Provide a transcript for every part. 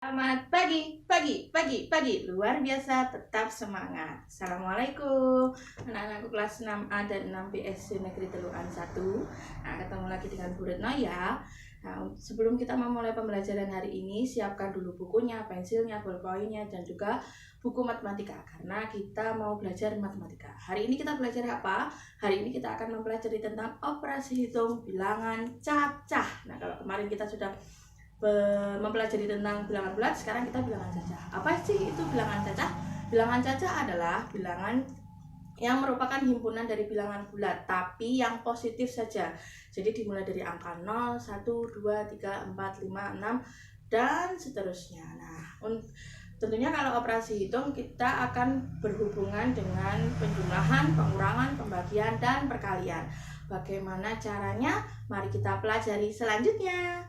Selamat pagi, luar biasa, tetap semangat. Assalamualaikum, anak-anakku kelas 6A dan 6B SD Negeri Teluan 1. Nah, ketemu lagi dengan Bu Retno ya. Nah, sebelum kita memulai pembelajaran hari ini, siapkan dulu bukunya, pensilnya, bolpoinnya, dan juga buku matematika, karena kita mau belajar matematika. Hari ini kita belajar apa? Hari ini kita akan mempelajari tentang operasi hitung bilangan cacah. Nah, kalau kemarin kita sudah mempelajari tentang bilangan bulat, sekarang kita bilangan cacah. Apa sih itu bilangan cacah? Bilangan cacah adalah bilangan yang merupakan himpunan dari bilangan bulat, tapi yang positif saja. Jadi dimulai dari angka 0, 1, 2, 3, 4, 5, 6, dan seterusnya. Nah, tentunya kalau operasi hitung kita akan berhubungan dengan penjumlahan, pengurangan, pembagian, dan perkalian. Bagaimana caranya? Mari kita pelajari selanjutnya.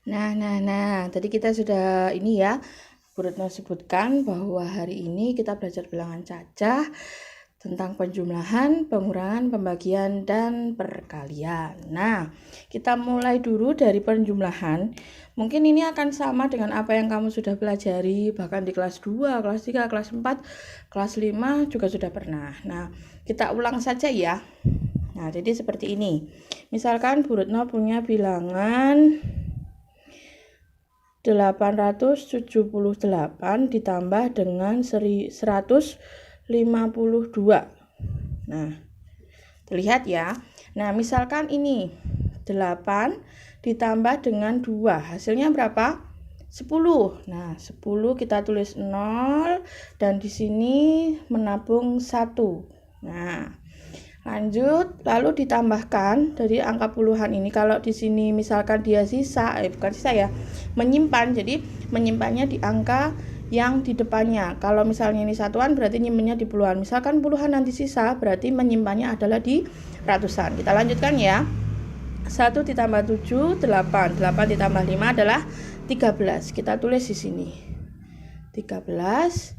Nah, tadi kita sudah ini ya, Bu Retno sebutkan bahwa hari ini kita belajar bilangan cacah tentang penjumlahan, pengurangan, pembagian, dan perkalian. Nah, kita mulai dulu dari penjumlahan. Mungkin ini akan sama dengan apa yang kamu sudah pelajari, bahkan di kelas 2, kelas 3, kelas 4, kelas 5 juga sudah pernah. Nah, kita ulang saja ya. Nah, jadi seperti ini. Misalkan Bu Retno punya bilangan 878 ditambah dengan 152. Nah, terlihat ya. Nah, misalkan ini 8 ditambah dengan 2. Hasilnya berapa? 10. Nah, 10 kita tulis 0 dan di sini menabung 1. Nah, lanjut, lalu ditambahkan dari angka puluhan ini. Kalau di sini misalkan dia sisa, bukan sisa ya, menyimpan. Jadi menyimpannya di angka yang di depannya. Kalau misalnya ini satuan, berarti nyimpannya di puluhan. Misalkan puluhan nanti sisa, berarti menyimpannya adalah di ratusan. Kita lanjutkan ya. 1 ditambah 7, 8. 8 ditambah 5 adalah 13. Kita tulis di sini. 13.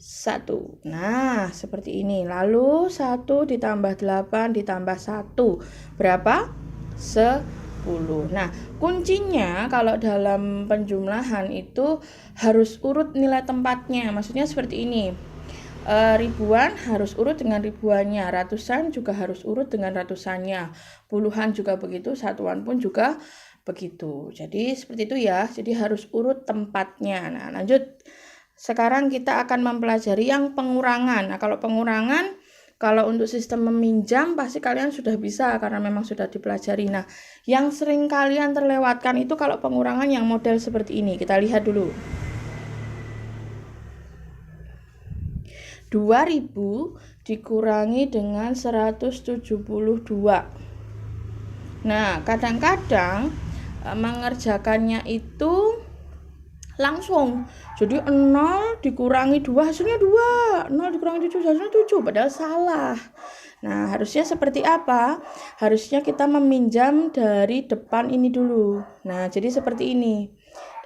1. Nah, seperti ini. Lalu 1 ditambah 8 ditambah 1. Berapa? 10. Nah, kuncinya kalau dalam penjumlahan itu harus urut nilai tempatnya. Maksudnya seperti ini. Ribuan harus urut dengan ribuannya. Ratusan juga harus urut dengan ratusannya. Puluhan juga begitu. Satuan pun juga begitu. Jadi seperti itu ya. Jadi harus urut tempatnya. Nah, lanjut. Sekarang kita akan mempelajari yang pengurangan. Nah, kalau pengurangan, kalau untuk sistem meminjam pasti kalian sudah bisa karena memang sudah dipelajari. Nah, yang sering kalian terlewatkan itu kalau pengurangan yang model seperti ini. Kita lihat dulu. 2000 dikurangi dengan 172. Nah, kadang-kadang mengerjakannya itu langsung. Jadi 0 dikurangi 2 hasilnya 2. 0 dikurangi 7 hasilnya 7. Padahal salah. Nah, harusnya seperti apa? Harusnya kita meminjam dari depan ini dulu. Nah, jadi seperti ini.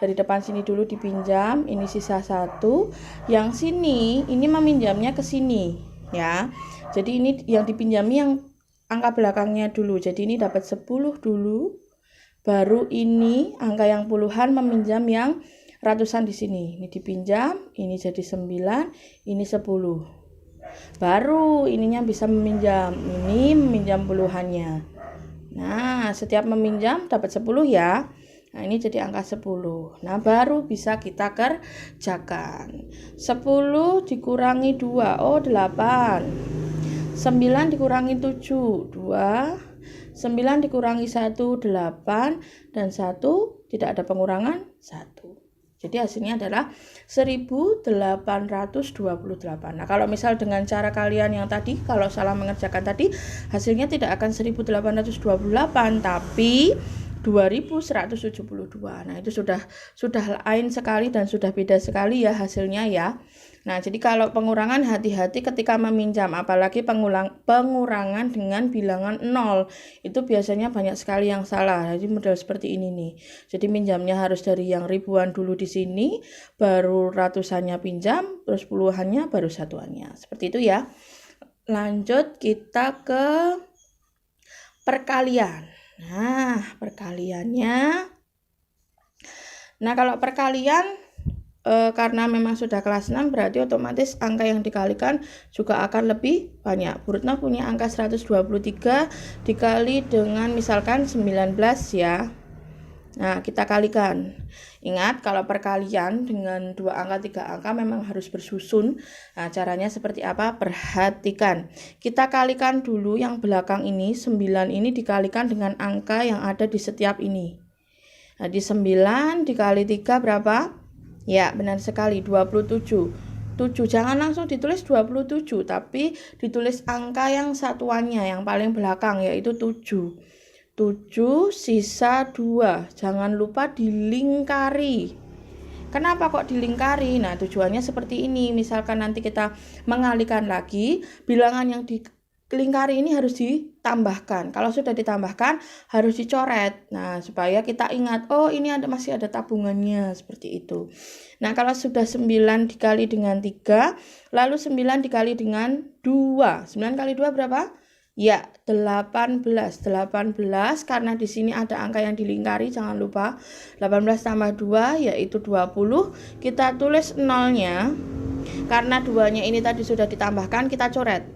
Dari depan sini dulu dipinjam. Ini sisa 1. Yang sini, ini meminjamnya ke sini. Ya. Jadi ini yang dipinjami yang angka belakangnya dulu. Jadi ini dapat 10 dulu. Baru ini angka yang puluhan meminjam yang ratusan di sini. Ini dipinjam, ini jadi 9, ini 10. Baru ininya bisa meminjam. Ini meminjam puluhannya. Nah, setiap meminjam dapat 10 ya. Nah, ini jadi angka 10. Nah, baru bisa kita kerjakan. 10 dikurangi 2, 8. 9 dikurangi 7, 2. 9 dikurangi 1, 8. Dan 1 tidak ada pengurangan, 1. Jadi hasilnya adalah 1828. Nah, kalau misal dengan cara kalian yang tadi, kalau salah mengerjakan tadi, hasilnya tidak akan 1828, tapi 2172. Nah, itu sudah lain sekali dan sudah beda sekali ya hasilnya ya. Nah, jadi kalau pengurangan hati-hati ketika meminjam, apalagi pengurangan dengan bilangan 0. Itu biasanya banyak sekali yang salah. Jadi model seperti ini nih. Jadi minjamnya harus dari yang ribuan dulu di sini, baru ratusannya pinjam, terus puluhannya baru satuannya. Seperti itu ya. Lanjut kita ke perkalian. Nah, perkaliannya Nah, kalau perkalian karena memang sudah kelas 6 berarti otomatis angka yang dikalikan juga akan lebih banyak. Bu Retno punya angka 123 dikali dengan misalkan 19 ya. Nah, kita kalikan. Ingat, kalau perkalian dengan 2 angka, 3 angka memang harus bersusun. Nah, caranya seperti apa? Perhatikan. Kita kalikan dulu yang belakang ini, 9 ini dikalikan dengan angka yang ada di setiap ini. Nah, di 9 dikali 3 berapa? Ya, benar sekali, 27. 7, jangan langsung ditulis 27, tapi ditulis angka yang satuannya, yang paling belakang, yaitu 7. 7 sisa 2, jangan lupa dilingkari. Kenapa kok dilingkari? Nah, tujuannya seperti ini. Misalkan nanti kita mengalihkan lagi, bilangan yang dilingkari ini harus ditambahkan. Kalau sudah ditambahkan, harus dicoret. Nah, supaya kita ingat, oh ini masih ada tabungannya, seperti itu. Nah, kalau sudah 9 dikali dengan 3, lalu 9 dikali dengan 2. 9 kali 2 berapa? Ya, 18. 18 karena di sini ada angka yang dilingkari, jangan lupa. 18 tambah 2 yaitu 20. Kita tulis nolnya. Karena 2-nya ini tadi sudah ditambahkan, kita coret.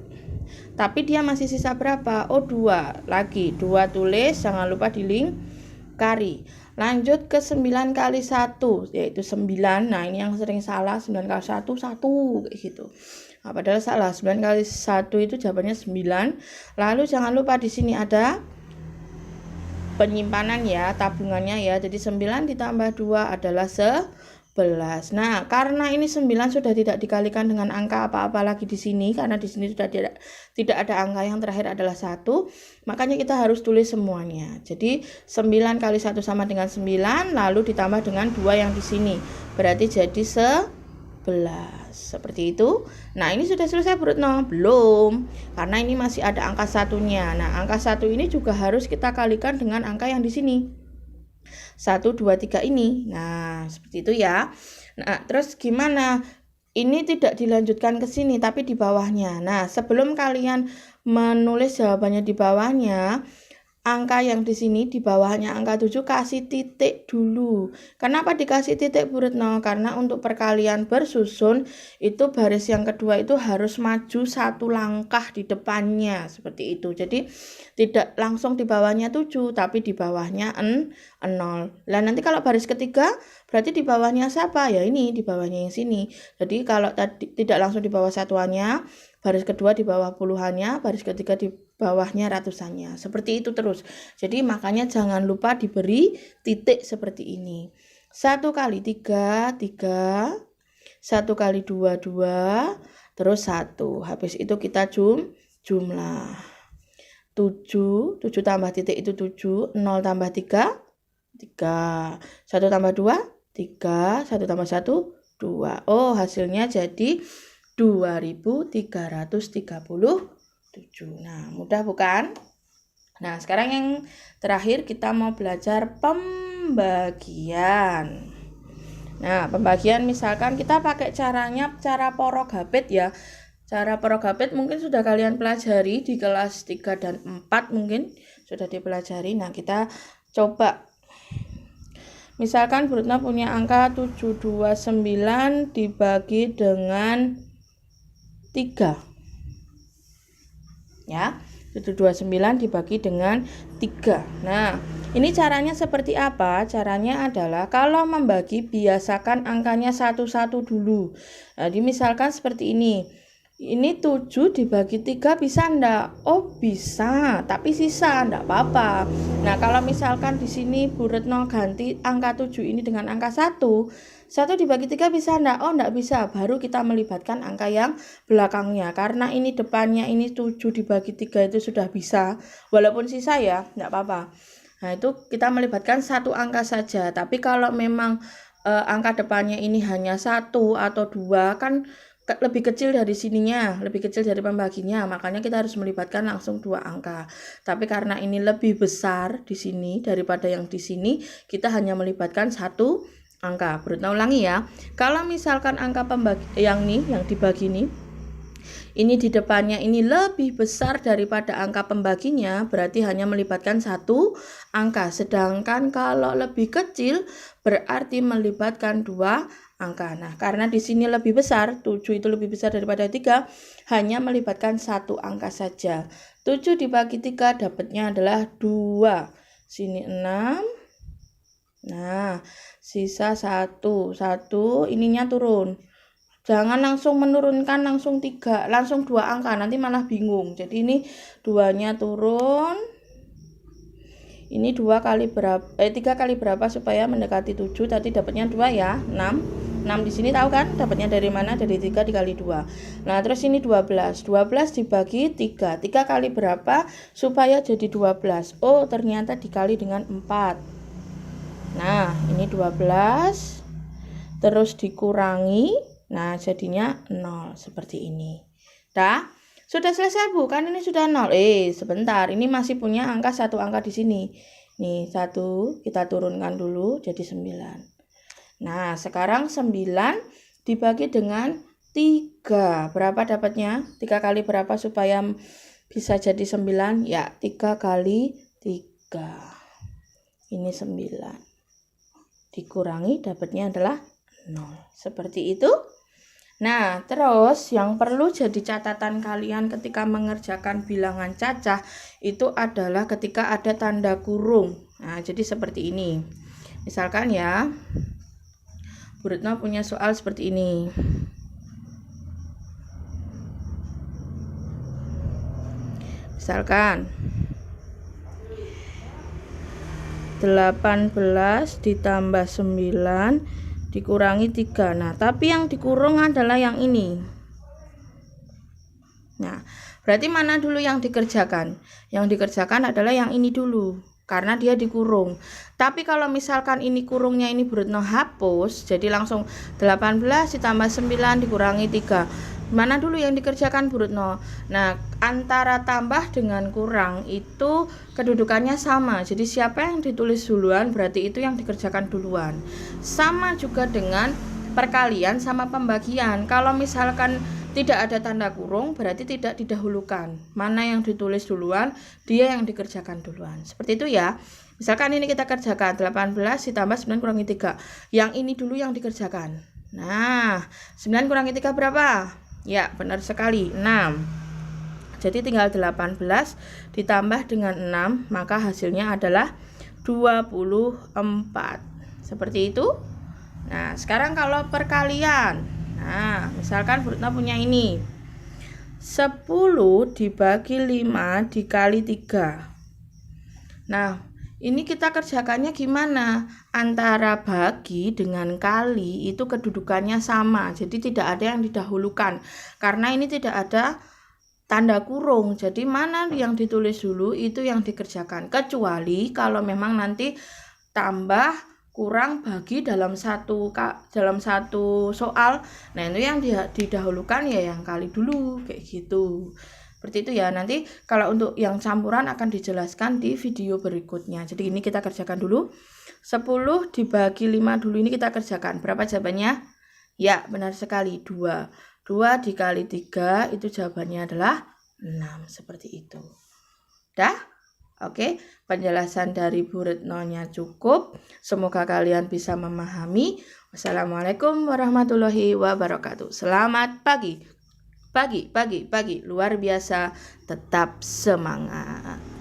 Tapi dia masih sisa berapa? Oh, 2 lagi. 2 tulis, jangan lupa dilingkari. Lanjut ke 9 kali 1, yaitu 9. Nah, ini yang sering salah, 9 kali 1, 1, kayak gitu. Nah, padahal salah, 9 kali 1 itu jawabannya 9. Lalu jangan lupa di sini ada penyimpanan ya, tabungannya ya. Jadi 9 ditambah 2 adalah 11. Nah, karena ini 9 sudah tidak dikalikan dengan angka apa-apa lagi di sini, karena di sini sudah tidak ada angka yang terakhir adalah 1, makanya kita harus tulis semuanya. Jadi 9 kali 1 sama dengan 9, lalu ditambah dengan 2 yang di sini. Berarti jadi 11. Seperti itu. Nah, ini sudah selesai Bu Retno? Belum, karena ini masih ada angka satunya. Nah, angka 1 ini juga harus kita kalikan dengan angka yang di sini. 1, 2, 3 ini. Nah, seperti itu ya. Nah, terus gimana? Ini tidak dilanjutkan ke sini, tapi di bawahnya. Nah, sebelum kalian menulis jawabannya di bawahnya, angka yang di sini di bawahnya angka 7 kasih titik dulu. Kenapa dikasih titik Bu Retno? Karena untuk perkalian bersusun itu baris yang kedua itu harus maju 1 langkah di depannya, seperti itu. Jadi tidak langsung di bawahnya 7, tapi di bawahnya 0. Lah nanti kalau baris ketiga berarti di bawahnya siapa? Ya ini, di bawahnya yang sini. Jadi kalau tadi tidak langsung di bawah satuannya, baris kedua di bawah puluhannya, baris ketiga di bawahnya ratusannya. Seperti itu terus. Jadi makanya jangan lupa diberi titik seperti ini. 1 kali 3, 3. 1 kali 2, 2. Terus 1. Habis itu kita jumlah. 7 tambah titik itu 7. 0 tambah 3, 3. 1 tambah 2, 3. 1 tambah 1, 2. Oh, hasilnya jadi 2337. Nah, mudah bukan? Nah, sekarang yang terakhir kita mau belajar pembagian. Nah, pembagian misalkan kita pakai caranya cara porogabit ya. Cara porogabit mungkin sudah kalian pelajari di kelas 3 dan 4 mungkin sudah dipelajari. Nah, kita coba. Misalkan Bu Retno punya angka 729 dibagi dengan 3 ya, 729 dibagi dengan 3. Nah, ini caranya seperti apa? Caranya adalah kalau membagi biasakan angkanya satu-satu dulu. Jadi misalkan seperti ini. Ini 7 dibagi 3 bisa enggak? Oh, bisa, tapi sisa enggak apa-apa. Nah, kalau misalkan di sini Bu Retno ganti angka 7 ini dengan angka 1 dibagi 3 bisa enggak? Oh, enggak bisa. Baru kita melibatkan angka yang belakangnya. Karena ini depannya ini 7 dibagi 3 itu sudah bisa. Walaupun sisa ya, enggak apa-apa. Nah, itu kita melibatkan satu angka saja. Tapi kalau memang angka depannya ini hanya 1 atau 2 kan lebih kecil dari sininya, lebih kecil dari pembaginya, makanya kita harus melibatkan langsung 2 angka. Tapi karena ini lebih besar di sini daripada yang di sini, kita hanya melibatkan 1 angka. Berarti ulangi ya. Kalau misalkan angka pembagi yang dibagi ini ini di depannya ini lebih besar daripada angka pembaginya, berarti hanya melibatkan satu angka. Sedangkan kalau lebih kecil berarti melibatkan dua angka. Nah, karena di sini lebih besar, 7 itu lebih besar daripada 3, hanya melibatkan satu angka saja. 7 dibagi 3 dapatnya adalah 2. Sini 6. Nah, sisa 1. 1 ininya turun. Jangan langsung menurunkan langsung 3, langsung 2 angka, nanti malah bingung. Jadi ini 2-nya turun. Ini 2 kali berapa 3 kali berapa supaya mendekati 7, tadi dapatnya 2 ya, 6. 6 di sini tahu kan dapatnya dari mana? Dari 3 dikali 2. Nah, terus ini 12. 12 dibagi 3. 3 kali berapa supaya jadi 12? Oh, ternyata dikali dengan 4. Nah, ini 12. Terus dikurangi. Nah, jadinya 0 seperti ini. Dah, sudah selesai Bu, kan ini sudah 0. Sebentar, ini masih punya angka satu angka di sini. Nih, 1 kita turunkan dulu jadi 9. Nah, sekarang 9 dibagi dengan 3. Berapa dapatnya? 3 kali berapa supaya bisa jadi 9? Ya, 3 kali 3. Ini 9. Dikurangi dapatnya adalah 0. Seperti itu. Nah, terus yang perlu jadi catatan kalian ketika mengerjakan bilangan cacah itu adalah ketika ada tanda kurung. Nah, jadi seperti ini. Misalkan ya, Bu Retno punya soal seperti ini. Misalkan 18 ditambah 9 dikurangi 3. Nah, tapi yang dikurung adalah yang ini. Nah, berarti mana dulu yang dikerjakan? Yang dikerjakan adalah yang ini dulu, karena dia dikurung. Tapi kalau misalkan ini kurungnya ini Bu Retno hapus, jadi langsung 18 ditambah 9 dikurangi 3. Mana dulu yang dikerjakan Bu Retno? Nah, antara tambah dengan kurang itu kedudukannya sama. Jadi siapa yang ditulis duluan berarti itu yang dikerjakan duluan. Sama juga dengan perkalian sama pembagian. Kalau misalkan tidak ada tanda kurung berarti tidak didahulukan. Mana yang ditulis duluan, dia yang dikerjakan duluan. Seperti itu ya. Misalkan ini kita kerjakan 18 ditambah 9 kurangi 3. Yang ini dulu yang dikerjakan. Nah, 9 kurangi 3 berapa? Ya, benar sekali, 6. Jadi tinggal 18 ditambah dengan 6, maka hasilnya adalah 24. Seperti itu. Nah, sekarang kalau perkalian. Nah, misalkan Bu Retno punya ini. 10 dibagi 5 dikali 3. Nah, ini kita kerjakannya gimana? Antara bagi dengan kali itu kedudukannya sama. Jadi tidak ada yang didahulukan. Karena ini tidak ada tanda kurung. Jadi mana yang ditulis dulu itu yang dikerjakan. Kecuali kalau memang nanti tambah kurang bagi dalam satu soal. Nah, itu yang didahulukan ya yang kali dulu kayak gitu. Seperti itu ya, nanti kalau untuk yang campuran akan dijelaskan di video berikutnya. Jadi ini kita kerjakan dulu. 10 dibagi 5 dulu ini kita kerjakan. Berapa jawabannya? Ya, benar sekali, 2. 2 dikali 3 itu jawabannya adalah 6. Seperti itu. Dah? Oke, penjelasan dari Bu Retno-nya cukup. Semoga kalian bisa memahami. Wassalamualaikum warahmatullahi wabarakatuh. Selamat pagi. Pagi, luar biasa, tetap semangat.